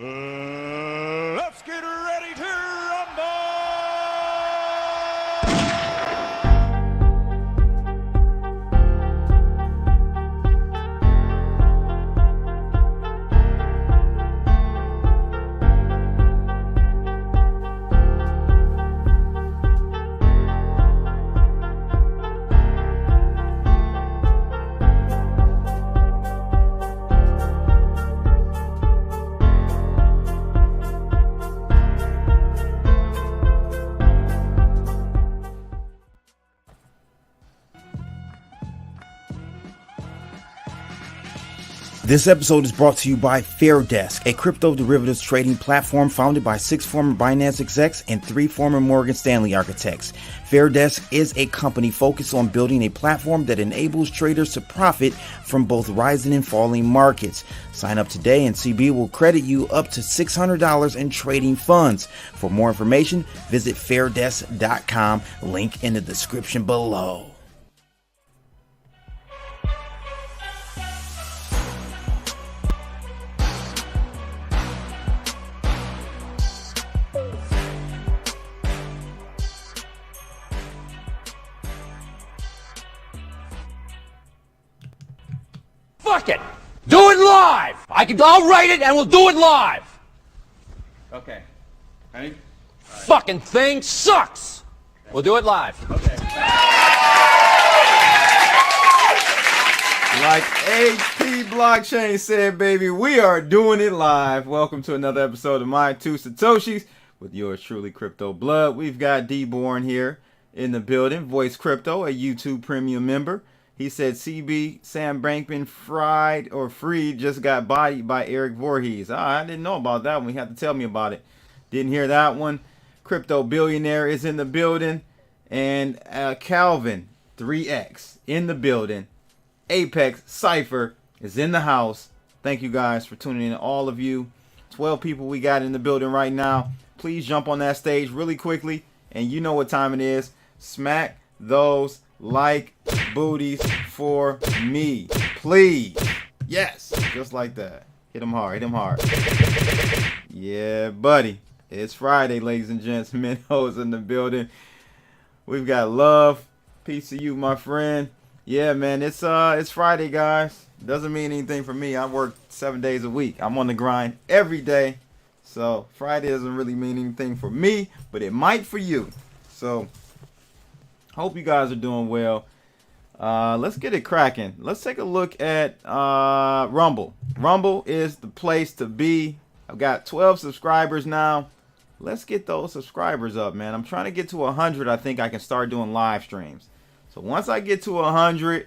Let's get ready to rumble! This episode is brought to you by FairDesk, a crypto derivatives trading platform founded by 6 former Binance execs and 3 former Morgan Stanley architects. FairDesk is a company focused on building a platform that enables traders to profit from both rising and falling markets. Sign up today and CB will credit you up to $600 in trading funds. For more information, visit fairdesk.com, link in the description below. Fuck it! Do it live! I'll write it and we'll do it live! Okay. Ready? Fucking thing sucks! We'll do it live. Okay. Like AP Blockchain said, baby, we are doing it live. Welcome to another episode of My Two Satoshis with yours truly, Crypto Blood. We've got D-Born here in the building. Voice Crypto, a YouTube premium member. He said CB Sam Bankman Freed just got bodied by Eric Voorhees. I didn't know about that one. You have to tell me about it. Didn't hear that one. Crypto Billionaire is in the building. And Calvin 3X in the building. Apex Cypher is in the house. Thank you guys for tuning in. All of you. 12 people we got in the building right now. Please jump on that stage really quickly. And you know what time it is. Smack those like booties for me, please. Yes, just like that. Hit them hard, hit them hard. Yeah, buddy. It's Friday, ladies and gents. Minho's in the building. We've got love. Peace to you, my friend. Yeah, man, it's Friday, guys. Doesn't mean anything for me. I work 7 days a week. I'm on the grind every day. So Friday doesn't really mean anything for me, but it might for you. So hope you guys are doing well. Let's get it cracking. Let's take a look at Rumble. Rumble is the place to be. I've got 12 subscribers now. Let's get those subscribers up, man. I'm trying to get to 100. I think I can start doing live streams. So once I get to 100,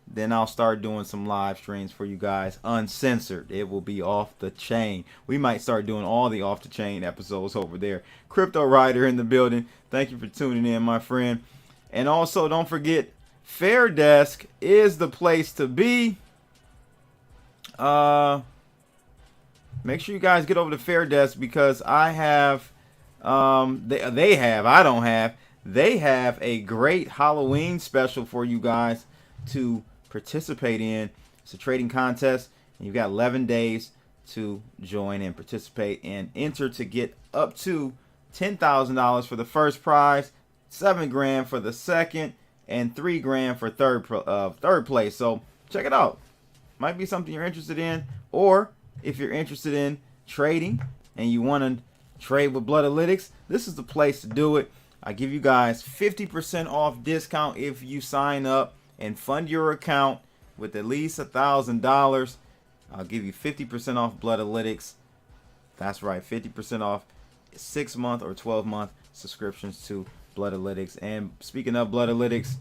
then I'll start doing some live streams for you guys, uncensored. It will be off the chain. We might start doing all the off the chain episodes over there. Crypto Rider in the building. Thank you for tuning in, my friend. And also, don't forget, FairDesk is the place to be. Make sure you guys get over to FairDesk because I have, they have a great Halloween special for you guys to participate in. It's a trading contest, and you've got 11 days to join and participate and enter to get up to $10,000 for the first prize, $7,000 for the second, and $3,000 for third place. So check it out. Might be something you're interested in, or if you're interested in trading and you want to trade with Bloodalytics, this is the place to do it. I give you guys 50% off discount if you sign up and fund your account with at least $1,000. I'll give you 50% off Bloodalytics. That's right, 50% off 6-month or 12-month subscriptions to Bloodalytics. And speaking of Bloodalytics,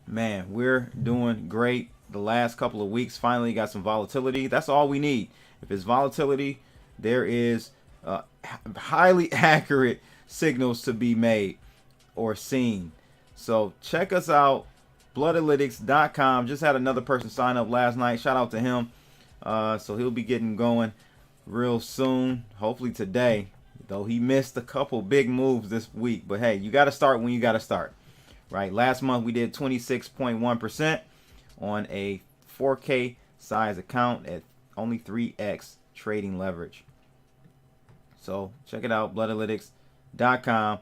man, we're doing great. The last couple of weeks finally got some volatility. That's all we need. If it's volatility, there is highly accurate signals to be made or seen. So check us out, bloodalytics.com. Just had another person sign up last night. Shout out to him. So he'll be getting going real soon, hopefully today, though he missed a couple big moves this week. But hey, you got to start when you got to start, right? Last month we did 26.1% on a 4K size account at only 3x trading leverage. So check it out, bloodalytics.com.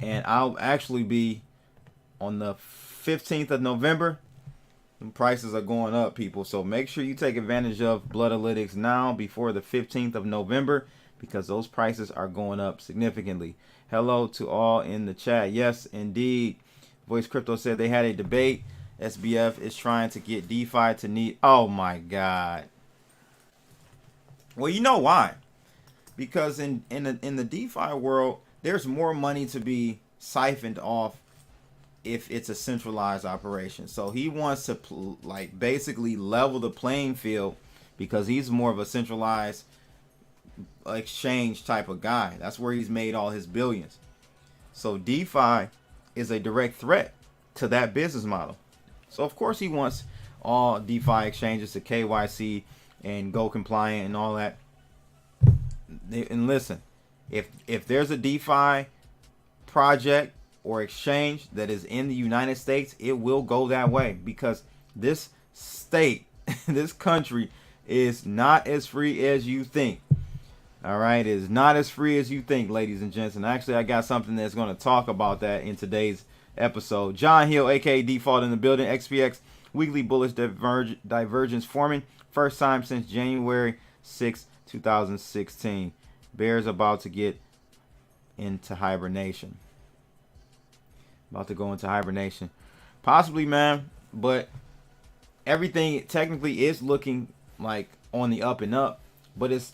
And I'll actually be on the 15th of November. The prices are going up, people. So make sure you take advantage of Bloodalytics now before the 15th of November, because those prices are going up significantly. Hello to all in the chat. Yes, indeed. Voice Crypto said they had a debate. SBF is trying to get DeFi to need. Oh my God. Well, you know why? Because in the DeFi world, there's more money to be siphoned off if it's a centralized operation. So he wants to like basically level the playing field, because he's more of a centralized exchange type of guy. That's where he's made all his billions. So DeFi is a direct threat to that business model. So of course he wants all DeFi exchanges to KYC and go compliant and all that. And listen, if there's a DeFi project or exchange that is in the United States, it will go that way, because this state, this country is not as free as you think. All right, it is not as free as you think, ladies and gents. And actually, I got something that's going to talk about that in today's episode. John Hill, aka Default, in the building. XPX weekly bullish divergence forming, first time since January 6, 2016. Bears about to get into hibernation. About to go into hibernation. Possibly, man, but everything technically is looking like on the up and up, but it's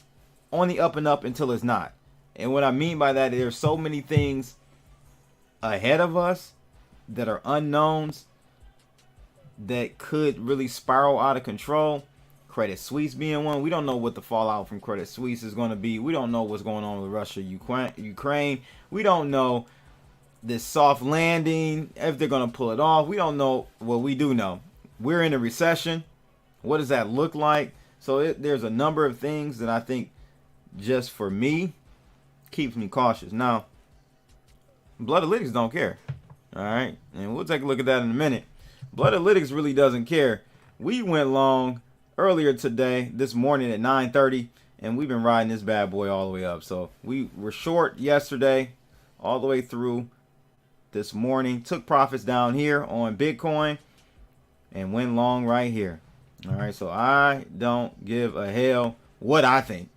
on the up and up until it's not. And what I mean by that, there's so many things ahead of us that are unknowns that could really spiral out of control. Credit Suisse being one. We don't know what the fallout from Credit Suisse is going to be. We don't know what's going on with Russia, Ukraine. We don't know this soft landing, if they're going to pull it off. We don't know. Well, we do know. We're in a recession. What does that look like? So there's a number of things that I think, just for me, keeps me cautious. Now, Bloodalytics don't care. All right? And we'll take a look at that in a minute. Bloodalytics really doesn't care. We went long earlier today, this morning at 9:30, and we've been riding this bad boy all the way up. So we were short yesterday all the way through this morning. Took profits down here on Bitcoin and went long right here. All right, so I don't give a hell what I think.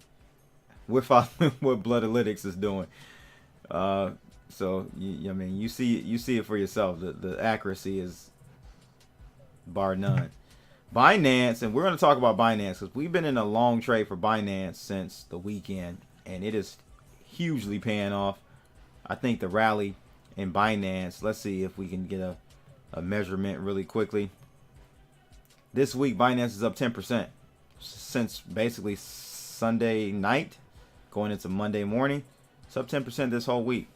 We're following what Bloodalytics is doing. So I mean, you see it for yourself. The accuracy is bar none. Binance, and we're going to talk about Binance because we've been in a long trade for Binance since the weekend, and it is hugely paying off. I think the rally in Binance, let's see if we can get a measurement really quickly. This week, Binance is up 10% since basically Sunday night, going into Monday morning. It's up 10% this whole week.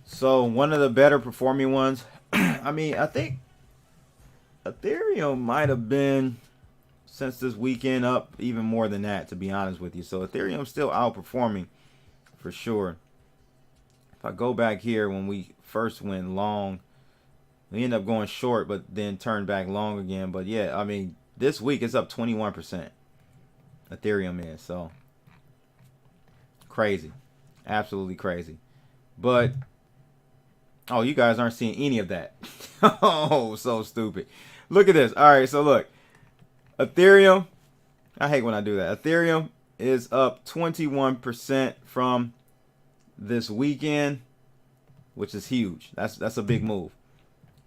So one of the better performing ones. I mean, I think Ethereum might have been, since this weekend, up even more than that, to be honest with you. So Ethereum's still outperforming for sure. If I go back here, when we first went long, we ended up going short, but then turned back long again. But yeah, I mean, this week it's up 21%. Ethereum is. So crazy. Absolutely crazy. But, oh, you guys aren't seeing any of that. Oh, so stupid. Look at this. All right, so look. Ethereum, I hate when I do that. Ethereum is up 21% from this weekend, which is huge. That's a big move.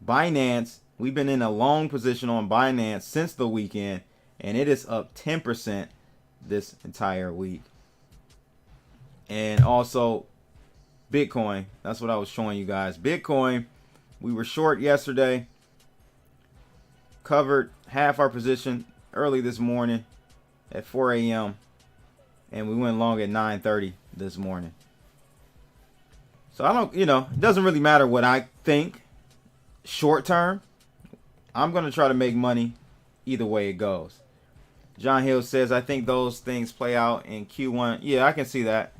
Binance, we've been in a long position on Binance since the weekend, and it is up 10% this entire week. And also Bitcoin, that's what I was showing you guys. Bitcoin, we were short yesterday, covered half our position early this morning at 4 a.m. and we went long at 9:30 this morning. So I don't, it doesn't really matter what I think short term. I'm going to try to make money either way it goes. John Hill says, I think those things play out in Q1. Yeah, I can see that.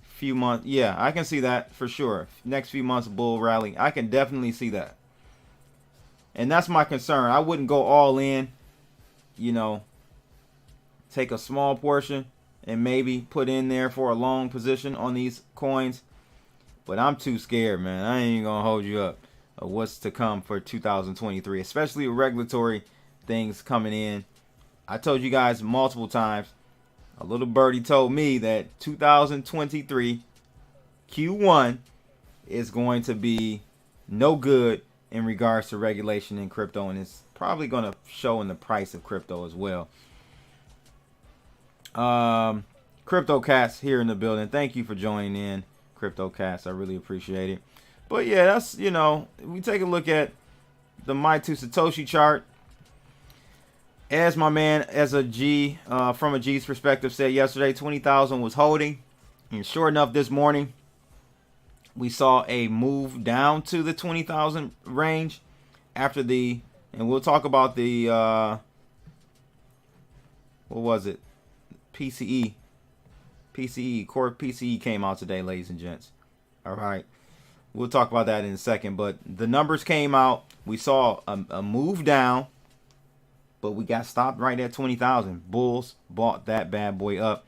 Few months. Yeah, I can see that for sure. Next few months bull rally. I can definitely see that. And that's my concern. I wouldn't go all in, take a small portion and maybe put in there for a long position on these coins. But I'm too scared, man. I ain't gonna hold you up of what's to come for 2023, especially with regulatory things coming in. I told you guys multiple times, a little birdie told me that 2023 Q1 is going to be no good in regards to regulation in crypto, and it's probably going to show in the price of crypto as well. Crypto Cats here in the building. Thank you for joining in, Crypto Cats. I really appreciate it. But yeah, that's, you know, we take a look at the My 2 Satoshi chart. As my man, as a G, from a G's perspective, said yesterday, 20,000 was holding. And sure enough, this morning, we saw a move down to the 20,000 range after the, and we'll talk about the, what was it? PCE, core PCE came out today, ladies and gents. All right. We'll talk about that in a second, but the numbers came out. We saw a move down, but we got stopped right at 20,000. Bulls bought that bad boy up.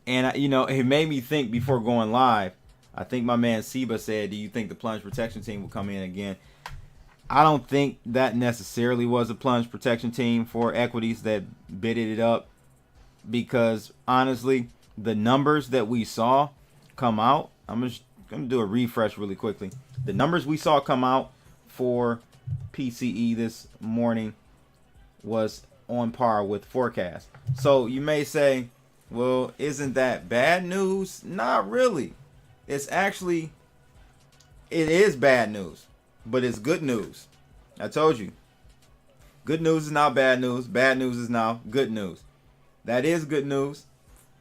And, you know, it made me think before going live. I think my man Seba said, do you think the plunge protection team will come in again? I don't think that necessarily was a plunge protection team for equities that bidded it up, because honestly, the numbers that we saw come out, I'm going to do a refresh really quickly. The numbers we saw come out for PCE this morning was on par with forecast. So you may say, well, isn't that bad news? Not really. It's actually, it is bad news, but it's good news. I told you. Good news is now bad news. Bad news is now good news. That is good news.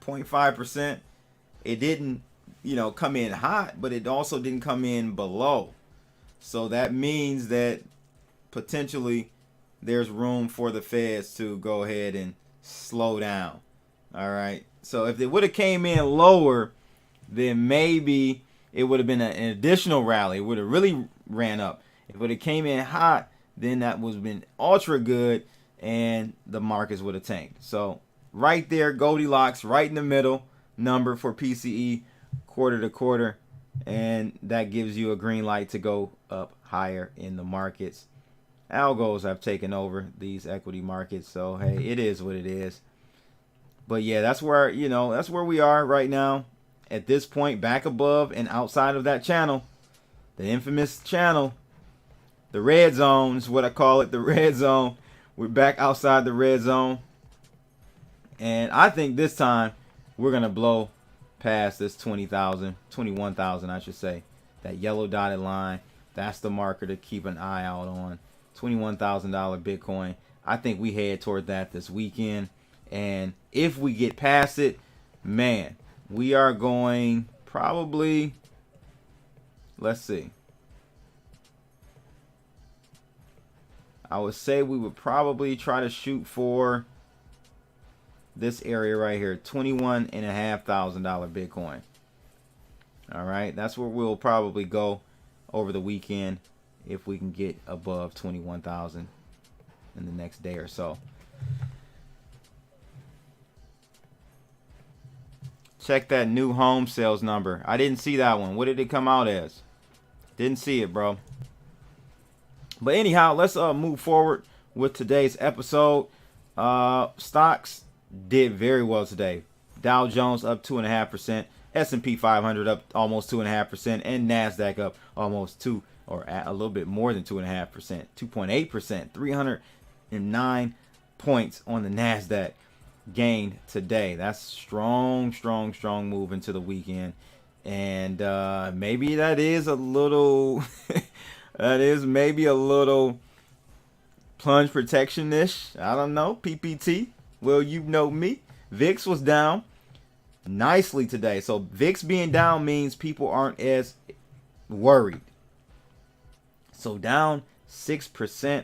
0.5%. It didn't, you know, come in hot, but it also didn't come in below. So that means that potentially there's room for the Feds to go ahead and slow down. All right. So if it would have came in lower, then maybe it would have been an additional rally. It would have really ran up. If it would have came in hot, then that would have been ultra good, and the markets would have tanked. So right there, Goldilocks, right in the middle number for PCE, quarter to quarter, and that gives you a green light to go up higher in the markets. Algos have taken over these equity markets, so hey, it is what it is. But yeah, that's where, you know, that's where we are right now. At this point, back above and outside of that channel, the infamous channel, the red zone is what I call it, the red zone. We're back outside the red zone. And I think this time we're going to blow past this 20,000, 21,000, I should say. That yellow dotted line, that's the marker to keep an eye out on. $21,000 Bitcoin. I think we head toward that this weekend. And if we get past it, man, we are going probably, let's see. I would say we would probably try to shoot for this area right here, $21,500 Bitcoin. All right, that's where we'll probably go over the weekend if we can get above 21,000 in the next day or so. Check that new home sales number. I didn't see that one. What did it come out as? Didn't see it, bro. But anyhow, let's move forward with today's episode. Stocks did very well today. Dow Jones up 2.5%. S&P 500 up almost 2.5%. And NASDAQ up almost 2, or a little bit more than 2.5%. 2.8%. 309 points on the NASDAQ gained today. That's strong move into the weekend. And maybe that is a little that is maybe a little plunge protection-ish. I don't know. PPT. Well, you know me. VIX was down nicely today. So VIX being down means people aren't as worried. So down 6%.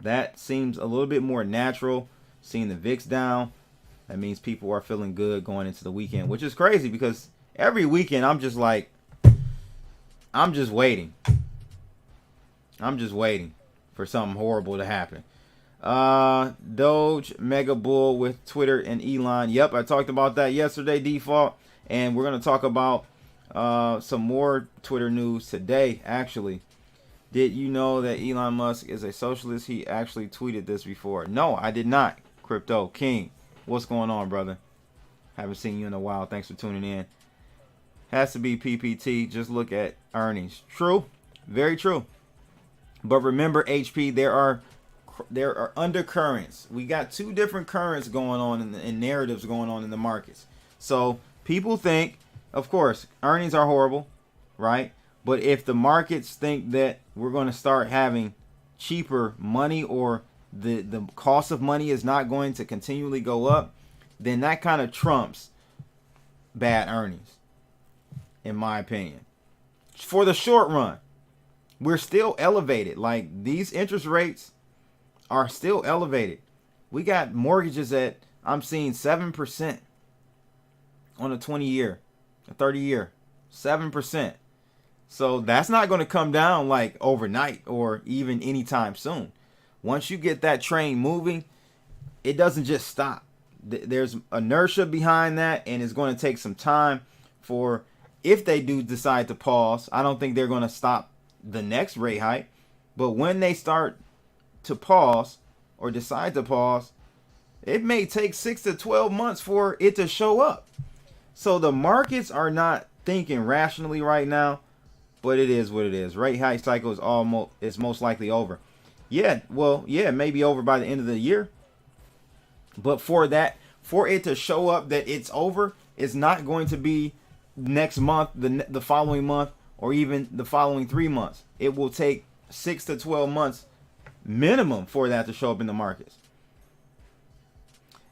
That seems a little bit more natural. Seeing the VIX down, that means people are feeling good going into the weekend, which is crazy because every weekend I'm just like, I'm just waiting. I'm just waiting for something horrible to happen. Doge Mega Bull with Twitter and Elon. Yep, I talked about that yesterday, Default. And we're going to talk about some more Twitter news today, actually. Did you know that Elon Musk is a socialist? He actually tweeted this before. No, I did not. Crypto King, what's going on, brother? Haven't seen you in a while. Thanks for tuning in. Has to be PPT. Just look at earnings. True. Very true. But remember, HP, there are undercurrents. We got two different currents going on and narratives going on in the markets. So people think, of course, earnings are horrible, right? But if the markets think that we're going to start having cheaper money, or the cost of money is not going to continually go up, then that kind of trumps bad earnings, in my opinion. For the short run, we're still elevated. Like, these interest rates are still elevated. We got mortgages at, I'm seeing 7% on a 20-year, a 30-year, 7%. So that's not going to come down like overnight or even anytime soon. Once you get that train moving, it doesn't just stop. There's inertia behind that, and it's going to take some time for, if they do decide to pause. I don't think they're going to stop the next rate hike, but when they start to pause or decide to pause, it may take 6 to 12 months for it to show up. So the markets are not thinking rationally right now. But it is what it is. Rate hike cycle is most likely over. Yeah, well, yeah, it may be over by the end of the year. But for it to show up that it's over, it's not going to be next month, the following month, or even the following 3 months. It will take 6 to 12 months minimum for that to show up in the markets.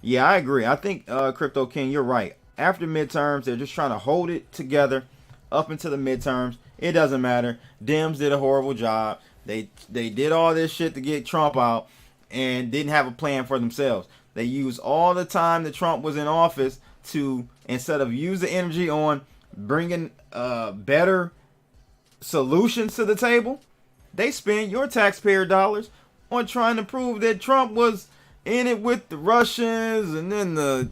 Yeah, I agree. I think Crypto King, you're right. After midterms, they're just trying to hold it together up into the midterms. It doesn't matter. Dems did a horrible job. They did all this shit to get Trump out and didn't have a plan for themselves. They used all the time that Trump was in office to, instead of use the energy on bringing better solutions to the table, they spent your taxpayer dollars on trying to prove that Trump was in it with the Russians, and then the,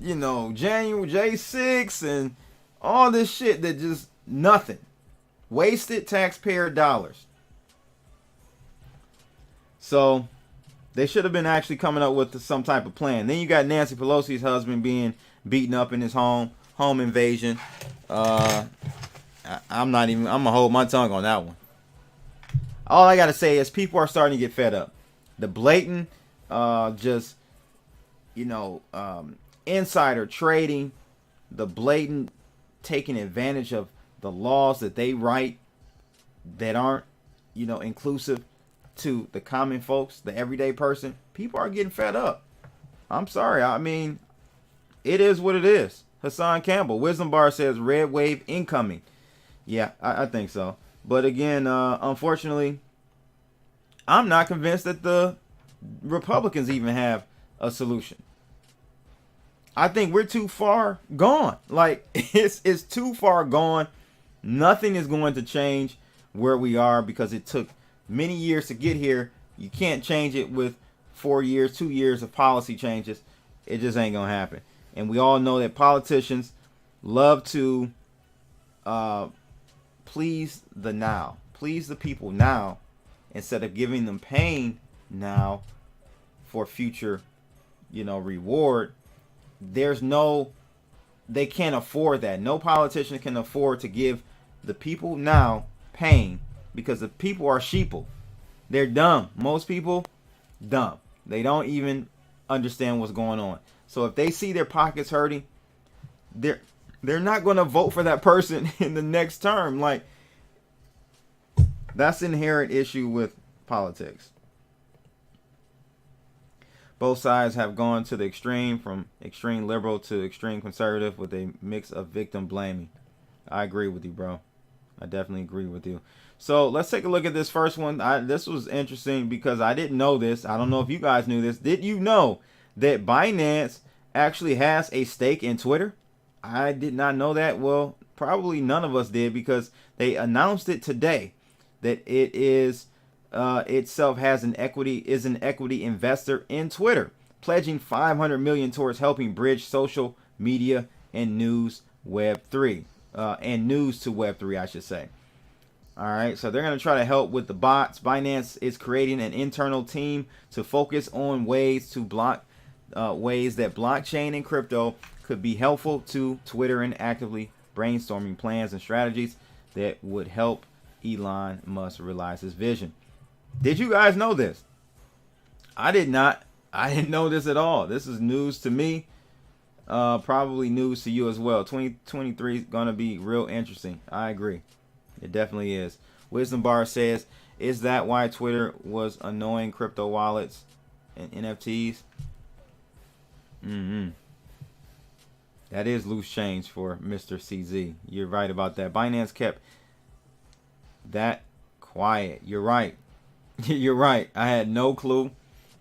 January J6 and all this shit that just nothing. Wasted taxpayer dollars. So they should have been actually coming up with some type of plan. Then you got Nancy Pelosi's husband being beaten up in his home invasion. I'm gonna hold my tongue on that one. All I gotta say is people are starting to get fed up. The blatant insider trading, the blatant taking advantage of the laws that they write that aren't, inclusive to the common folks, the everyday person. People are getting fed up. I'm sorry. I mean, it is what it is. Hassan Campbell, Wisdom Bar says red wave incoming. Yeah, I think so. But again, unfortunately, I'm not convinced that the Republicans even have a solution. I think we're too far gone. Like, it's too far gone. Nothing is going to change where we are because it took many years to get here. You can't change it with 4 years, 2 years of policy changes. It just ain't going to happen. And we all know that politicians love to please the people now, instead of giving them pain now for future, reward. They can't afford that. No politician can afford to give the people now pain, because the people are sheeple. They're dumb. Most people, dumb. They don't even understand what's going on. So if they see their pockets hurting, they're not going to vote for that person in the next term. Like, that's an inherent issue with politics. Both sides have gone to the extreme, from extreme liberal to extreme conservative, with a mix of victim blaming. I agree with you, bro. I definitely agree with you. So let's take a look at this first one. This was interesting because I didn't know this. I don't know if you guys knew this. Did you know that Binance actually has a stake in Twitter? I did not know that. Well, probably none of us did, because they announced it today that it is itself is an equity investor in Twitter, pledging $500 million towards helping bridge social media and news to Web3, I should say. All right, so they're going to try to help with the bots. Binance is creating an internal team to focus on ways that blockchain and crypto could be helpful to Twitter, and actively brainstorming plans and strategies that would help Elon Musk realize his vision. Did you guys know this? I did not. I didn't know this at all. This is news to me. Probably news to you as well. 2023 is going to be real interesting. I agree. It definitely is. Wisdom Bar says, is that why Twitter was annoying crypto wallets and NFTs? That is loose change for Mr. CZ. You're right about that. Binance kept that quiet. You're right. You're right. I had no clue,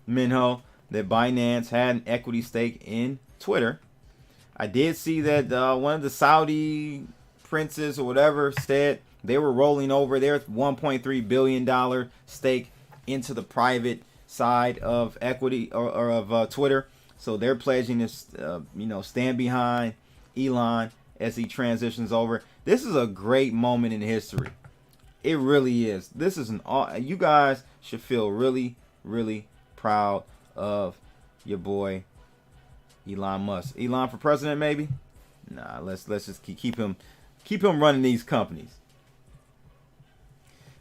Minho, that Binance had an equity stake in Twitter. I did see that one of the Saudi princes or whatever said they were rolling over their $1.3 billion stake into the private side of equity or of Twitter. So they're pledging to, stand behind Elon as he transitions over. This is a great moment in history. It really is. This is you guys should feel really, really proud of your boy Elon Musk. Elon for president, maybe? Nah, let's just keep him running these companies.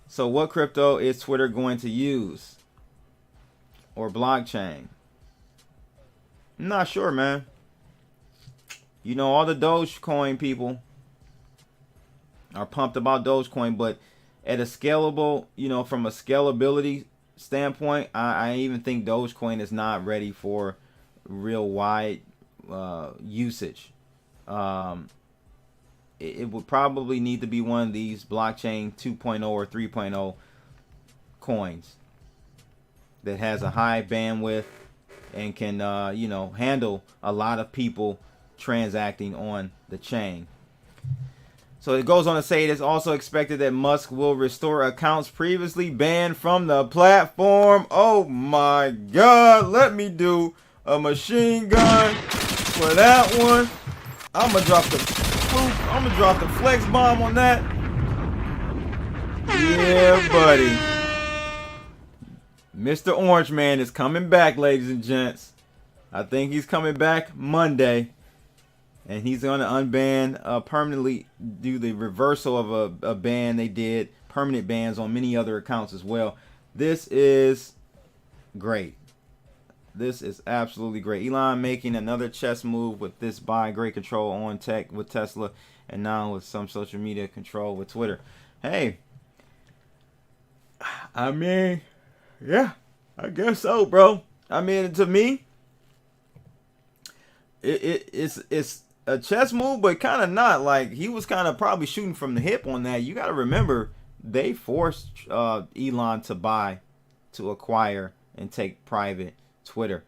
So what crypto is Twitter going to use? Or blockchain? I'm not sure, man. You know, all the Dogecoin people are pumped about Dogecoin, but at a scalable, from a scalability standpoint, I even think Dogecoin is not ready for real wide usage. It would probably need to be one of these blockchain 2.0 or 3.0 coins that has a high bandwidth and can handle a lot of people transacting on the chain. So it goes on to say it is also expected that Musk will restore accounts previously banned from the platform. Oh my God, let me do a machine gun for that one. I'm gonna drop the flex bomb on that. Yeah, buddy. Mr. Orange Man is coming back, ladies and gents. I think he's coming back Monday. And he's going to unban, permanently do the reversal of a ban they did. Permanent bans on many other accounts as well. This is great. This is absolutely great. Elon making another chess move with this buy great control on tech with Tesla, and now with some social media control with Twitter. Hey, I mean, yeah, I guess so, bro. I mean, to me, it's a chess move, but kind of not. Like, he was kind of probably shooting from the hip on that. You got to remember, they forced Elon to acquire and take private Twitter.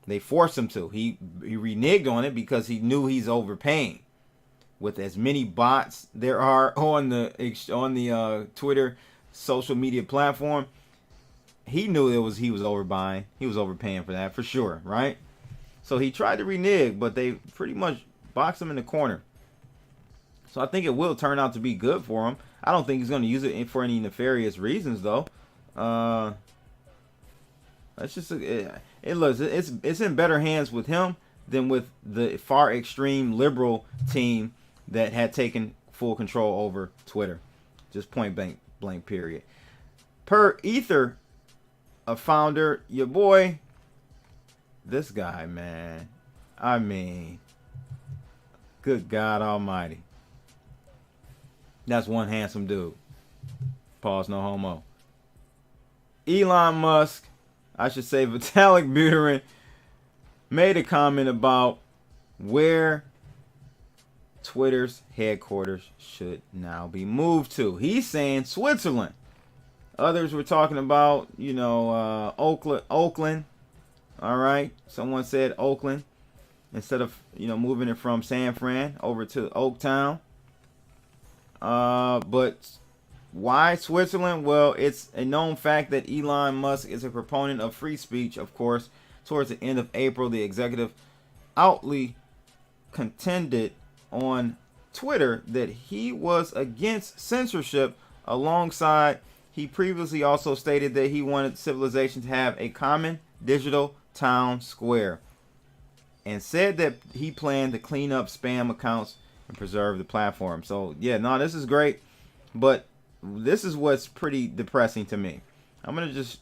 They forced him to. He reneged on it because he knew he's overpaying. With as many bots there are on the Twitter social media platform, he knew he was overbuying. He was overpaying for that for sure, right? So he tried to renege, but they pretty much boxed him in the corner. So I think it will turn out to be good for him. I don't think he's going to use it for any nefarious reasons, though. It's just it's in better hands with him than with the far extreme liberal team that had taken full control over Twitter. Just point blank period. Per Ether, a founder, your boy, this guy, man. I mean, good God Almighty. That's one handsome dude. Pause, no homo. Elon Musk, I should say Vitalik Buterin, made a comment about where Twitter's headquarters should now be moved to. He's saying Switzerland. Others were talking about, Oakland. All right. Someone said Oakland instead of, moving it from San Fran over to Oaktown. But Why Switzerland? Well, it's a known fact that Elon Musk is a proponent of free speech. Of course, towards the end of April, the executive outly contended on Twitter that he was against censorship. Alongside, he previously also stated that he wanted civilization to have a common digital town square, and said that he planned to clean up spam accounts and preserve the platform. So yeah, no, this is great, but this is what's pretty depressing to me. I'm gonna just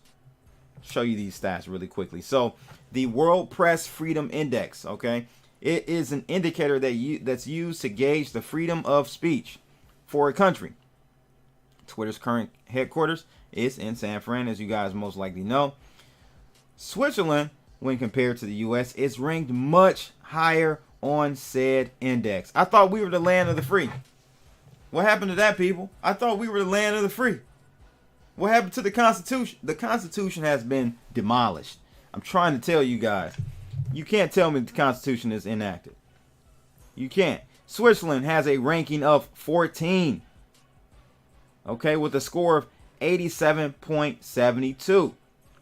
show you these stats really quickly. So the World Press Freedom Index, okay, it is an indicator that's used to gauge the freedom of speech for a country. Twitter's current headquarters is in San Fran, as you guys most likely know. Switzerland, when compared to the US, is ranked much higher on said index. I thought we were the land of the free. What happened to that, people? I thought we were the land of the free. What happened to the Constitution? The Constitution has been demolished. I'm trying to tell you guys. You can't tell me the Constitution is inactive. You can't. Switzerland has a ranking of 14. Okay, with a score of 87.72.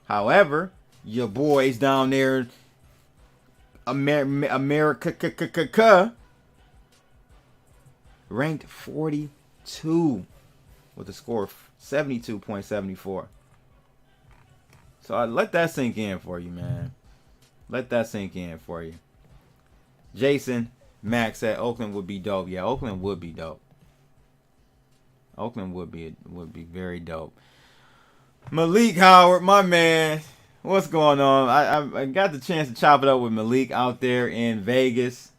However, your boys down there, America, ranked 42 with a score of 72.74. So I let that sink in for you, man. Let that sink in for you. Jason Max said Oakland would be dope. Yeah, Oakland would be dope. Oakland would be very dope. Malik Howard, my man, what's going on? I got the chance to chop it up with Malik out there in Vegas.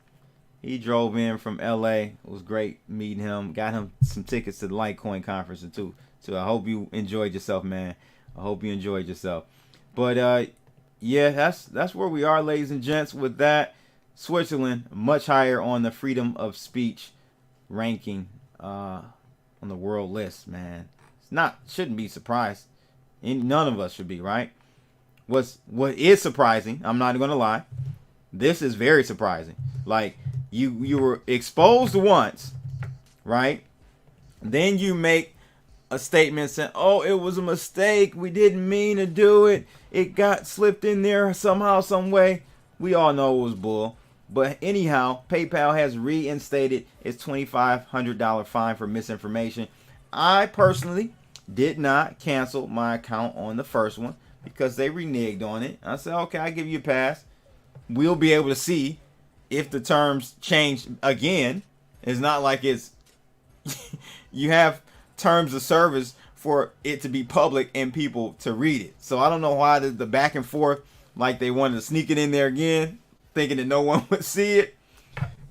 He drove in from LA. It was great meeting him. Got him some tickets to the Litecoin conference too. So I hope you enjoyed yourself, man. I hope you enjoyed yourself. But yeah, that's where we are, ladies and gents. With that, Switzerland much higher on the freedom of speech ranking on the world list, man. Shouldn't be surprised. None of us should be, right? What is surprising, I'm not gonna lie, this is very surprising. Like, you were exposed once, right? Then you make a statement saying, oh, it was a mistake, we didn't mean to do it, it got slipped in there somehow, some way. We all know it was bull. But anyhow, PayPal has reinstated its $2,500 fine for misinformation. I personally did not cancel my account on the first one because they reneged on it. I said, okay, I'll give you a pass. We'll be able to see if the terms change again. It's not like it's you have terms of service for it to be public and people to read it. So I don't know why the back and forth, like they wanted to sneak it in there again, thinking that no one would see it.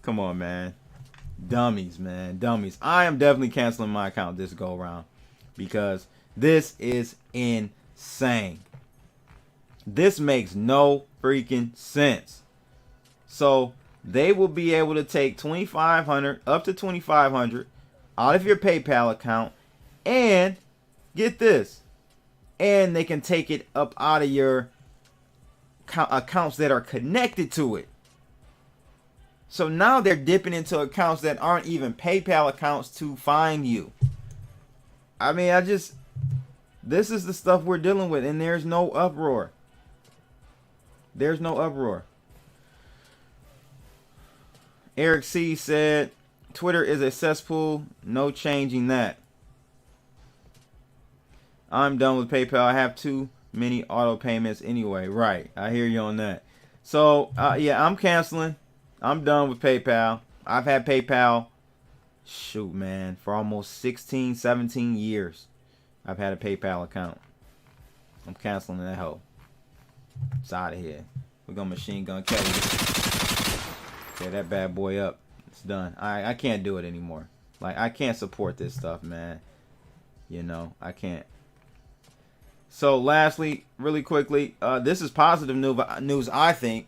Come on, man. Dummies, man. Dummies. I am definitely canceling my account this go around because this is insane. This makes no freaking sense. So they will be able to take $2,500 up to $2,500 out of your PayPal account, and get this, and they can take it up out of your accounts that are connected to it. So now they're dipping into accounts that aren't even PayPal accounts to find you. I mean, this is the stuff we're dealing with, and there's no uproar. There's no uproar. Eric C said, Twitter is a cesspool, no changing that. I'm done with PayPal. I have too many auto payments anyway. Right, I hear you on that. So, yeah, I'm canceling. I'm done with PayPal. I've had PayPal, shoot, man, for almost 16, 17 years. I've had a PayPal account. I'm canceling that hoe. It's out of here. We're going to machine gun Kelly. Tear that bad boy up. It's done. I can't do it anymore. Like, I can't support this stuff, man. You know, I can't. So, lastly, really quickly, this is positive news, I think.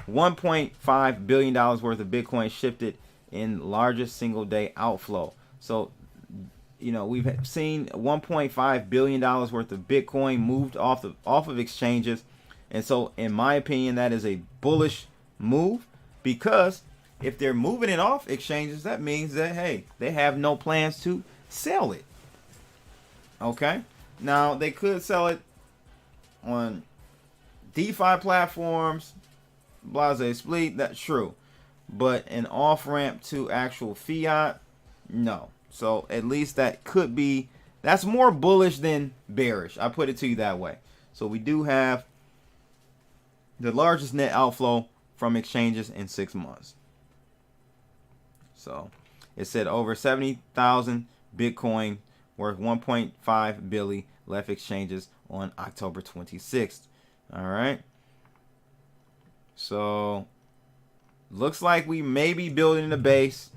$1.5 billion worth of Bitcoin shifted in largest single day outflow. So, you know, we've seen $1.5 billion worth of Bitcoin moved off of exchanges. And so, in my opinion, that is a bullish move, because if they're moving it off exchanges, that means that, hey, they have no plans to sell it. Okay. Now they could sell it on DeFi platforms, Blase Split. That's true, but an off ramp to actual fiat, no. So at least that could be. That's more bullish than bearish. I put it to you that way. So we do have the largest net outflow from exchanges in 6 months. So it said over 70,000 Bitcoin worth 1.5 billion left exchanges on October 26th. All right. So looks like we may be building the base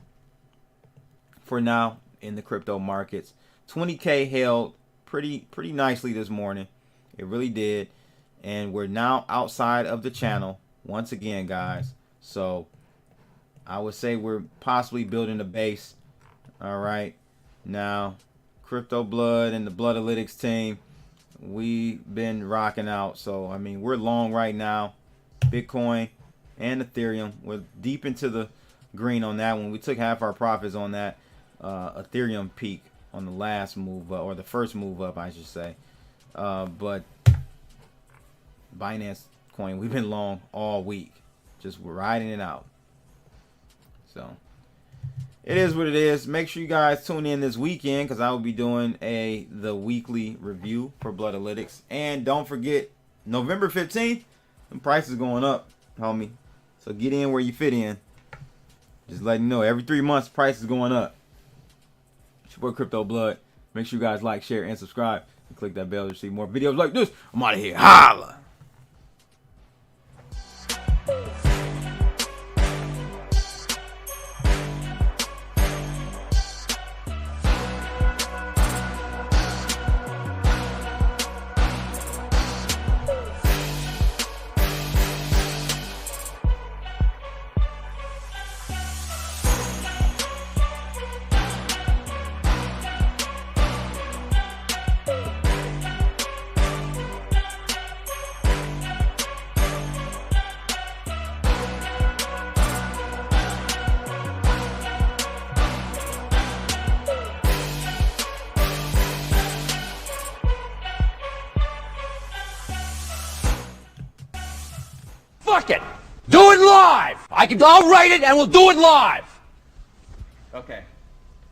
for now in the crypto markets. 20K held pretty nicely this morning. It really did. And we're now outside of the channel once again, guys. So I would say we're possibly building a base. All right. Now, Crypto Blood and the Bloodalytics team, we've been rocking out. So, I mean, we're long right now. Bitcoin and Ethereum. We're deep into the green on that one. We took half our profits on that Ethereum peak on the last move up, or the first move up, I should say. But Binance coin, we've been long all week, just riding it out. So it is what it is. Make sure you guys tune in this weekend, because I will be doing the weekly review for Bloodalytics. And don't forget, November 15th, the price is going up, homie. So get in where you fit in. Just letting you know, every 3 months, price is going up. It's your boy Crypto Blood. Make sure you guys like, share, and subscribe. And click that bell to see more videos like this. I'm out of here. Holla! Fuck it! Do it live! I'll write it and we'll do it live! Okay.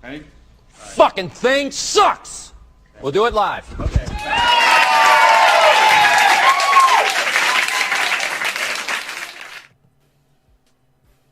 Ready? Fucking thing sucks! We'll do it live. Okay.